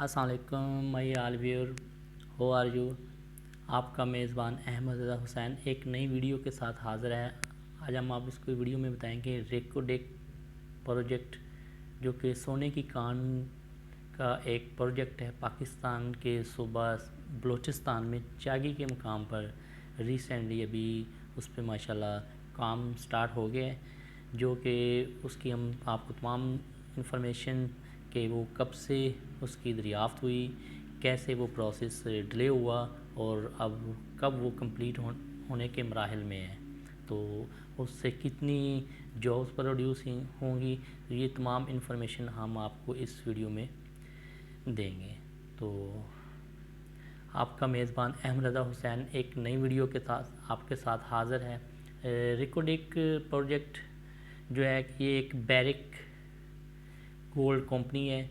السلام علیکم مائی آل ویور، who are you? آپ کا میزبان احمد رضا حسین ایک نئی ویڈیو کے ساتھ حاضر ہے۔ آج ہم آپ اس کو ویڈیو میں بتائیں گے ریکو ڈیک پروجیکٹ، جو کہ سونے کی کان کا ایک پروجیکٹ ہے پاکستان کے صوبہ بلوچستان میں چاگی کے مقام پر۔ ریسنٹلی ابھی اس پہ ماشاءاللہ کام سٹارٹ ہو گیا ہے، جو کہ اس کی ہم آپ کو تمام انفارمیشن کہ وہ کب سے اس کی دریافت ہوئی، کیسے وہ پروسیس ڈیلے ہوا اور اب کب وہ کمپلیٹ ہونے کے مراحل میں ہے، تو اس سے کتنی جابس پروڈیوس ہوں گی، یہ تمام انفارمیشن ہم آپ کو اس ویڈیو میں دیں گے۔ تو آپ کا میزبان احمد رضا حسین ایک نئی ویڈیو کے ساتھ آپ کے ساتھ حاضر ہے۔ ریکو ڈیک پروجیکٹ جو ہے یہ ایک بیرک گولڈ کمپنی ہے،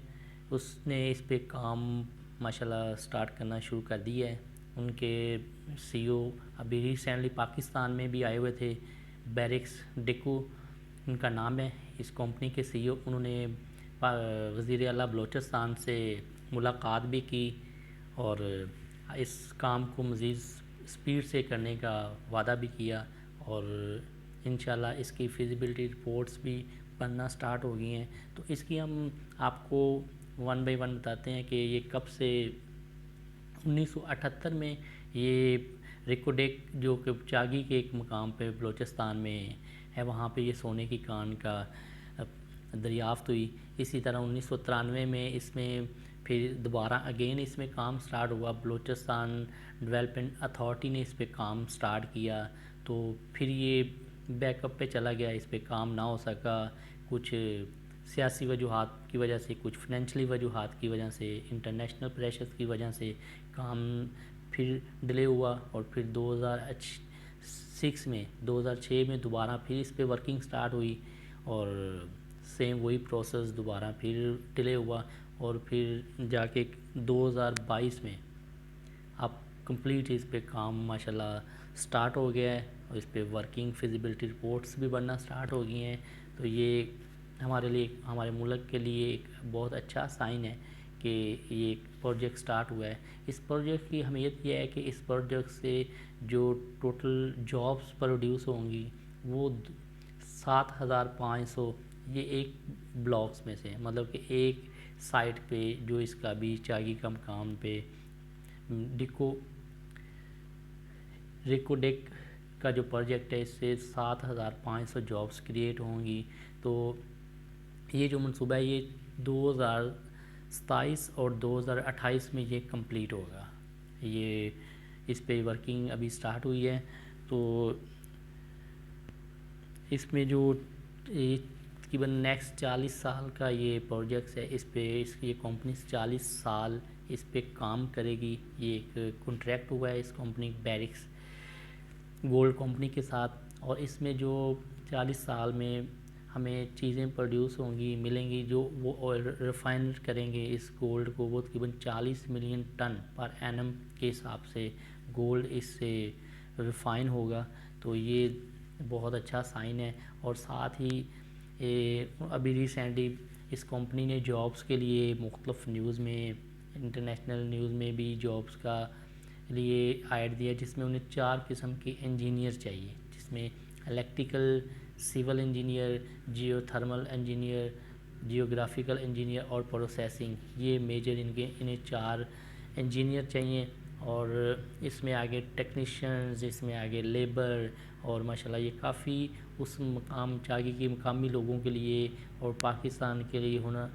اس نے اس پہ کام ماشاءاللہ سٹارٹ کرنا شروع کر دیا ہے۔ ان کے سی او ابھی ریسنٹلی پاکستان میں بھی آئے ہوئے تھے، بیرکس ڈیکو ان کا نام ہے اس کمپنی کے سی او۔ انہوں نے وزیر اعلیٰ بلوچستان سے ملاقات بھی کی اور اس کام کو مزید اسپیڈ سے کرنے کا وعدہ بھی کیا، اور انشاءاللہ اس کی فیزیبلٹی رپورٹس بھی بننا سٹارٹ ہو گئی ہیں۔ تو اس کی ہم آپ کو ون بائی ون بتاتے ہیں کہ یہ کب سے 1978 میں یہ ریکو ڈیک جو کہ چاگی کے ایک مقام پہ بلوچستان میں ہے، وہاں پہ یہ سونے کی کان کا دریافت ہوئی۔ اسی طرح 1993 میں اس میں پھر دوبارہ اگین اس میں کام سٹارٹ ہوا، بلوچستان ڈیولپمنٹ اتھارٹی نے اس پہ کام سٹارٹ کیا، تو پھر یہ بیک اپ پہ چلا گیا، اس پہ کام نہ ہو سکا، کچھ سیاسی وجوہات کی وجہ سے، کچھ فنینشلی وجوہات کی وجہ سے، انٹرنیشنل پریشرز کی وجہ سے کام پھر ڈیلے ہوا، اور پھر 2006 میں دوبارہ پھر اس پہ ورکنگ سٹارٹ ہوئی، اور سیم وہی پروسیس دوبارہ پھر ڈیلے ہوا، اور پھر جا کے 2022 میں اب کمپلیٹ اس پہ کام ماشاءاللہ سٹارٹ ہو گیا ہے، اور اس پہ ورکنگ فیزیبلٹی رپورٹس بھی بننا سٹارٹ ہو گئی ہیں۔ تو یہ ہمارے لیے، ہمارے ملک کے لیے ایک بہت اچھا سائن ہے کہ یہ پروجیکٹ سٹارٹ ہوا ہے۔ اس پروجیکٹ کی اہمیت یہ ہے کہ اس پروجیکٹ سے جو ٹوٹل جابس پروڈیوس ہوں گی وہ 7500، یہ ایک بلاکس میں سے، مطلب کہ ایک سائٹ پہ جو اس کا بھی چاگی کا مقام پہ ریکو ڈیک کا جو پروجیکٹ ہے، اس سے 7500 جابس کریٹ ہوں گی۔ تو یہ جو منصوبہ ہے یہ 2027 اور 2028 میں یہ کمپلیٹ ہوگا۔ یہ اس پہ ورکنگ ابھی سٹارٹ ہوئی ہے، تو اس میں جو تقریباً نیکسٹ 40 سال کا یہ پروجیکٹس ہے، اس پہ اس کی یہ کمپنی 40 سال اس پہ کام کرے گی۔ یہ ایک کنٹریکٹ ہوا ہے اس کمپنی بیرکس گولڈ کمپنی کے ساتھ، اور اس میں جو 40 سال میں ہمیں چیزیں پروڈیوس ہوں گی، ملیں گی، جو وہ ریفائن کریں گے اس گولڈ کو، وہ تقریباً 40 ملین ٹن پر اینم کے حساب سے گولڈ اس سے ریفائن ہوگا۔ تو یہ بہت اچھا سائن ہے، اور ساتھ ہی ابھی ریسنٹلی اس کمپنی نے جابس کے لیے مختلف نیوز میں، انٹرنیشنل نیوز میں بھی جابس کا لیے ایڈ دیا، جس میں انہیں 4 قسم کے انجینئر چاہیے، جس میں electrical, civil engineer, geothermal engineer, geographical engineer اور پروسیسنگ، یہ میجر انہیں 4 انجینئر چاہیے۔ اور اس میں آگے ٹیکنیشینز، اس میں آگے لیبر، اور ماشاءاللہ یہ کافی اس مقام چاگی کے مقامی لوگوں کے لیے اور پاکستان کے لیے ہونا،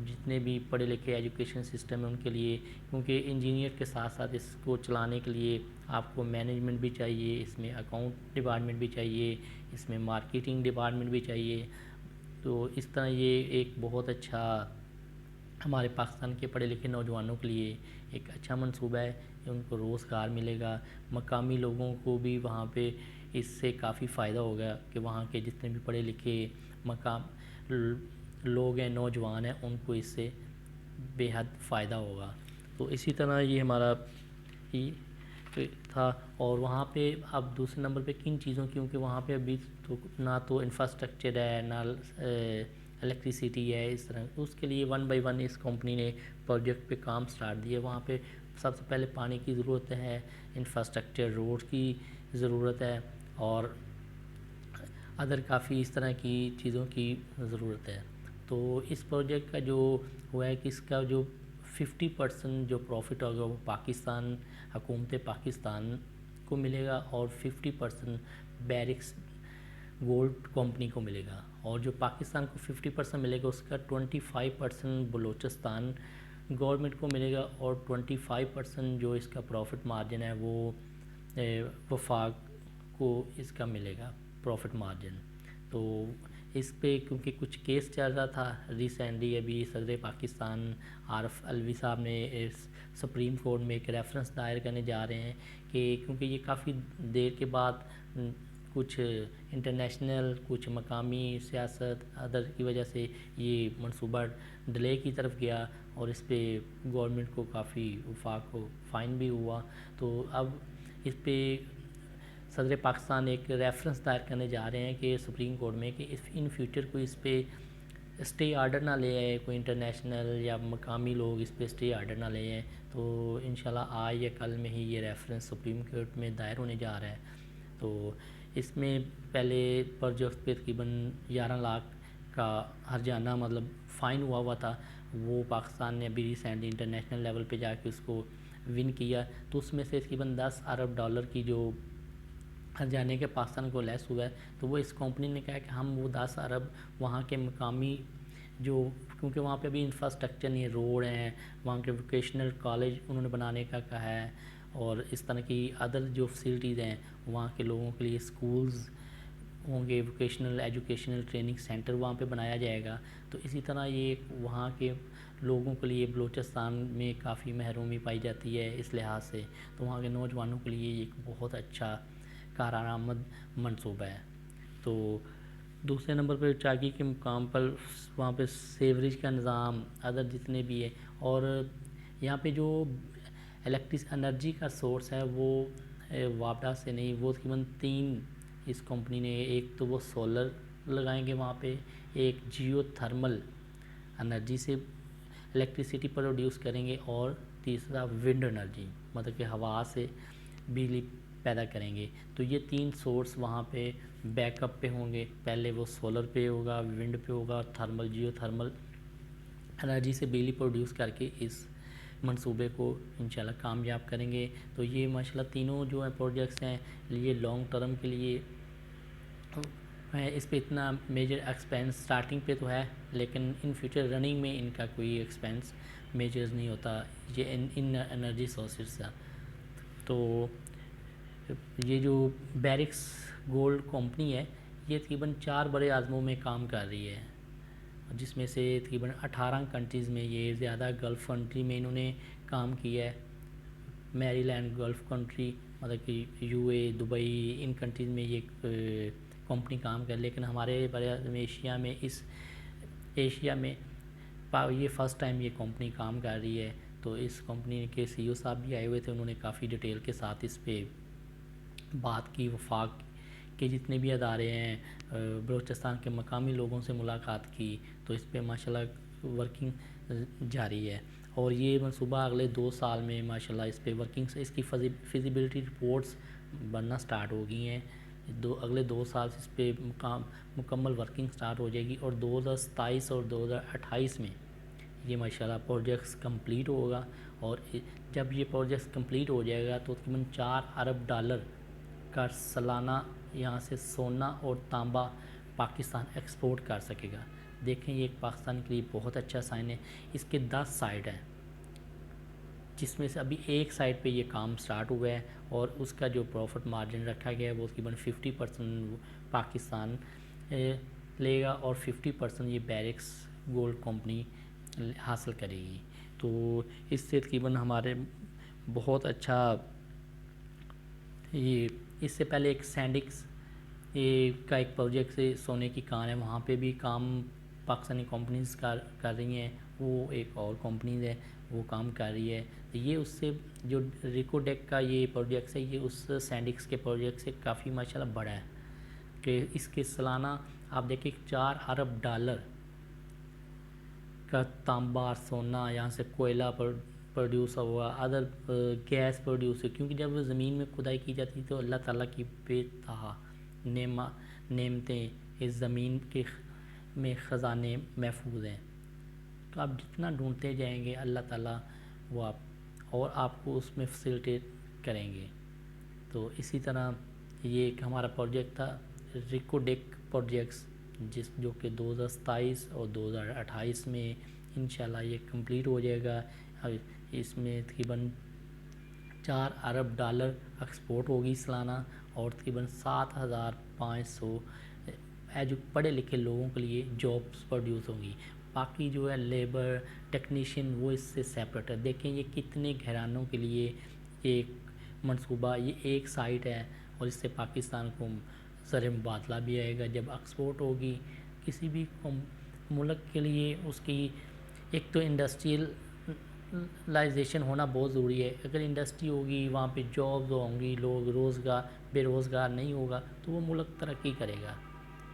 جتنے بھی پڑھے لکھے ایجوکیشن سسٹم ہے ان کے لیے، کیونکہ انجینئر کے ساتھ ساتھ اس کو چلانے کے لیے آپ کو مینجمنٹ بھی چاہیے، اس میں اکاؤنٹ ڈپارٹمنٹ بھی چاہیے، اس میں مارکیٹنگ ڈپارٹمنٹ بھی چاہیے۔ تو اس طرح یہ ایک بہت اچھا ہمارے پاکستان کے پڑھے لکھے نوجوانوں کے لیے ایک اچھا منصوبہ ہے کہ ان کو روزگار ملے گا، مقامی لوگوں کو بھی وہاں پہ اس سے کافی فائدہ ہوگا کہ وہاں کے جتنے بھی پڑھے لکھے مقام لوگ ہیں، نوجوان ہیں، ان کو اس سے بے حد فائدہ ہوگا۔ تو اسی طرح یہ ہمارا تھا، اور وہاں پہ اب دوسرے نمبر پہ کن چیزوں، کیونکہ وہاں پہ ابھی تو نہ تو انفراسٹرکچر ہے، نہ الیکٹریسٹی ہے اس طرح. اس کے لیے 1 بائی 1 اس کمپنی نے پروجیکٹ پہ کام سٹارٹ دیا. وہاں پہ سب سے پہلے پانی کی ضرورت ہے, انفراسٹرکچر روڈ کی ضرورت ہے, اور ادر کافی اس طرح کی چیزوں کی ضرورت ہے. تو اس پروجیکٹ کا جو ہوا ہے کہ اس کا جو 50% جو پروفٹ ہوگا وہ پاکستان, حکومت پاکستان کو ملے گا, اور 50% بیرکس گولڈ کمپنی کو ملے گا. اور جو پاکستان کو 50% ملے گا اس کا 25% بلوچستان گورنمنٹ کو ملے گا, اور 25% جو اس کا پروفٹ مارجن ہے وہ وفاق کو اس کا ملے گا پروفٹ مارجن. تو اس پہ کیونکہ کچھ کیس چل رہا تھا ریسنٹلی, ابھی صدر پاکستان عارف الوی صاحب نے سپریم کورٹ میں ایک ریفرنس دائر کرنے جا رہے ہیں کہ کیونکہ یہ کافی دیر کے بعد کچھ انٹرنیشنل کچھ مقامی سیاست ادر کی وجہ سے یہ منصوبہ ڈیلے کی طرف گیا, اور اس پہ گورنمنٹ کو کافی وفاق کو فائن بھی ہوا. تو اب اس پہ صدر پاکستان ایک ریفرنس دائر کرنے جا رہے ہیں کہ سپریم کورٹ میں کہ ان فیوچر کوئی اس پہ اسٹے آرڈر نہ لے آئے, کوئی انٹرنیشنل یا مقامی لوگ اس پہ اسٹے آرڈر نہ لے آئیں. تو انشاءاللہ آج یا کل میں ہی یہ ریفرنس سپریم کورٹ میں دائر ہونے جا رہا ہے. تو اس میں پہلے پروجیکٹ پہ تقریباً 11 لاکھ کا ہرجانہ مطلب فائن ہوا تھا, وہ پاکستان نے ابھی ریسنٹلی انٹرنیشنل لیول پہ جا کے اس کو ون کیا. تو اس میں سے تقریباً 10 ارب ڈالر کی جو ہرجانے کے پاکستان کو لیس ہوا ہے, تو وہ اس کمپنی نے کہا کہ ہم وہ 10 ارب وہاں کے مقامی جو, کیونکہ وہاں پہ ابھی انفراسٹرکچر نہیں ہے, روڈ ہیں, وہاں کے ووکیشنل کالج انہوں نے بنانے کا کہا ہے, اور اس طرح کی ادر جو فیسلٹیز ہیں وہاں کے لوگوں کے لیے اسکولز ہوں گے, ووکیشنل ایجوکیشنل ٹریننگ سینٹر وہاں پہ بنایا جائے گا. تو اسی طرح یہ وہاں کے لوگوں کے لیے بلوچستان میں کافی محرومی پائی جاتی ہے اس لحاظ سے, تو وہاں کے نوجوانوں کے لیے ایک بہت اچھا کارآمد منصوبہ ہے. تو دوسرے نمبر پہ چاکی کے مقام پر وہاں پہ سیوریج کا نظام ادر جتنے بھی ہے, اور یہاں پہ جو الیکٹرک انرجی کا سورس ہے وہ وابڈا سے نہیں, وہ تقریباً 3 اس کمپنی نے, ایک تو وہ سولر لگائیں گے وہاں پہ, ایک جیو تھرمل انرجی سے الیکٹریسٹی پروڈیوس کریں گے, اور تیسرا ونڈ انرجی مطلب کہ ہوا سے بجلی پیدا کریں گے. تو یہ 3 سورس وہاں پہ بیک اپ پہ ہوں گے, پہلے وہ سولر پہ ہوگا, ونڈ پہ ہوگا, تھرمل جیو تھرمل انرجی سے بجلی پروڈیوس کر کے اس منصوبے کو انشاءاللہ کامیاب کریں گے. تو یہ ماشاءاللہ تینوں جو ہیں پروجیکٹس ہیں یہ لانگ ٹرم کے لیے اس پہ اتنا میجر ایکسپینس سٹارٹنگ پہ تو ہے, لیکن ان فیوچر رننگ میں ان کا کوئی ایکسپینس میجرز نہیں ہوتا یہ ان انرجی سورسز کا. تو یہ جو بیرکس گولڈ کمپنی ہے یہ تقریباً 4 بڑے عازموں میں کام کر رہی ہے, جس میں سے تقریباً 18 کنٹریز میں, یہ زیادہ گلف کنٹری میں انہوں نے کام کیا ہے, میری لینڈ گلف کنٹری مطلب کہ you a, Dubai, in countries میں یہ کمپنی کام کر, لیکن ہمارے برے اعظم ایشیا میں ایشیا میں یہ فرسٹ ٹائم یہ کمپنی کام کر رہی ہے. تو اس کمپنی کے سی ای او صاحب بھی آئے ہوئے تھے, انہوں نے کافی ڈیٹیل کے ساتھ اس پہ بات کی, وفاق کے جتنے بھی ادارے ہیں بلوچستان کے مقامی لوگوں سے ملاقات کی, تو اس پہ ماشاءاللہ ورکنگ جاری ہے. اور یہ منصوبہ اگلے 2 سال میں ماشاءاللہ اس پہ ورکنگ اس کی فیزیبلٹی رپورٹس بننا سٹارٹ ہو گئی ہیں. اگلے 2 سال سے اس پہ مکمل ورکنگ سٹارٹ ہو جائے گی, اور 2027 اور 2028 میں یہ ماشاءاللہ پروجیکٹس کمپلیٹ ہوگا. اور جب یہ پروجیکٹس کمپلیٹ ہو جائے گا تو تقریباً 4 ارب ڈالر کا سالانہ یہاں سے سونا اور تانبا پاکستان ایکسپورٹ کر سکے گا. دیکھیں یہ ایک پاکستان کے لیے بہت اچھا سائن ہے. اس کے 10 سائٹ ہیں, جس میں سے ابھی ایک سائٹ پہ یہ کام سٹارٹ ہوا ہے, اور اس کا جو پروفٹ مارجن رکھا گیا ہے وہ تقریباً 50% پاکستان لے گا, اور 50% یہ بیرکس گولڈ کمپنی حاصل کرے گی. تو اس سے تقریباً ہمارے بہت اچھا, یہ اس سے پہلے ایک سینڈکس کا ایک پروجیکٹ سے سونے کی کان ہے, وہاں پہ بھی کام پاکستانی کمپنیز کر رہی ہیں, وہ ایک اور کمپنیز ہے وہ کام کر رہی ہے. یہ اس سے جو ریکوڈیک کا یہ پروجیکٹس ہے یہ اس سینڈکس کے پروجیکٹ سے کافی ماشاءاللہ بڑا ہے, کہ اس کے سالانہ آپ دیکھیں 4 ارب ڈالر کا تانبا سونا یہاں سے کوئلہ پروڈیوس ہوا، ادر گیس پروڈیوس ہوئی، کیونکہ جب زمین میں کھدائی کی جاتی تو اللہ تعالیٰ کی بے تہا نعمتیں اس زمین کے میں خزانے محفوظ ہیں. تو آپ جتنا ڈھونڈتے جائیں گے اللہ تعالیٰ وہ آپ کو اس میں فیسیلیٹیٹ کریں گے. تو اسی طرح یہ ایک ہمارا پروجیکٹ تھا ریکوڈیک پروجیکٹس، جو کہ 2027 اور 2028 میں انشاءاللہ یہ کمپلیٹ ہو جائے گا. اس میں تقریباً $4 ارب ایکسپورٹ ہوگی سالانہ، اور تقریباً 7,500 جو پڑھے لکھے لوگوں کے لیے جابس پروڈیوس ہوں گی. باقی جو ہے لیبر ٹیکنیشین وہ اس سے سیپریٹ ہے. دیکھیں یہ کتنے گھرانوں کے لیے ایک منصوبہ، یہ ایک سائٹ ہے، اور اس سے پاکستان کو زر مبادلہ بھی آئے گا. جب ایکسپورٹ ہوگی کسی بھی ملک کے لیے، اس کی ایک تو انڈسٹریلائزیشن ہونا بہت ضروری ہے. اگر انڈسٹری ہوگی وہاں پہ جابز ہوں گی، لوگ بے روزگار نہیں ہوگا تو وہ ملک ترقی کرے گا.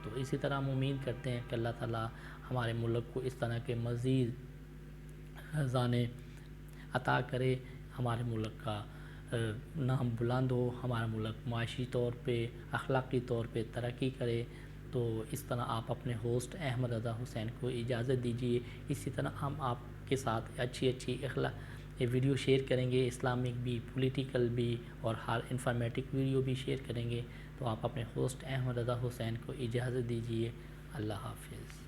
تو اسی طرح ہم امید کرتے ہیں کہ اللہ تعالیٰ ہمارے ملک کو اس طرح کے مزید خزانے عطا کرے، ہمارے ملک کا نام بلند ہو، ہمارا ملک معاشی طور پہ اخلاقی طور پہ ترقی کرے. تو اس طرح آپ اپنے ہوسٹ احمد رضا حسین کو اجازت دیجیے. اسی طرح ہم آپ کے ساتھ اچھی ویڈیو شیئر کریں گے، اسلامک بھی، پولیٹیکل بھی، اور ہر انفارمیٹک ویڈیو بھی شیئر کریں گے. تو آپ اپنے ہوسٹ احمد رضا حسین کو اجازت دیجیے. اللہ حافظ.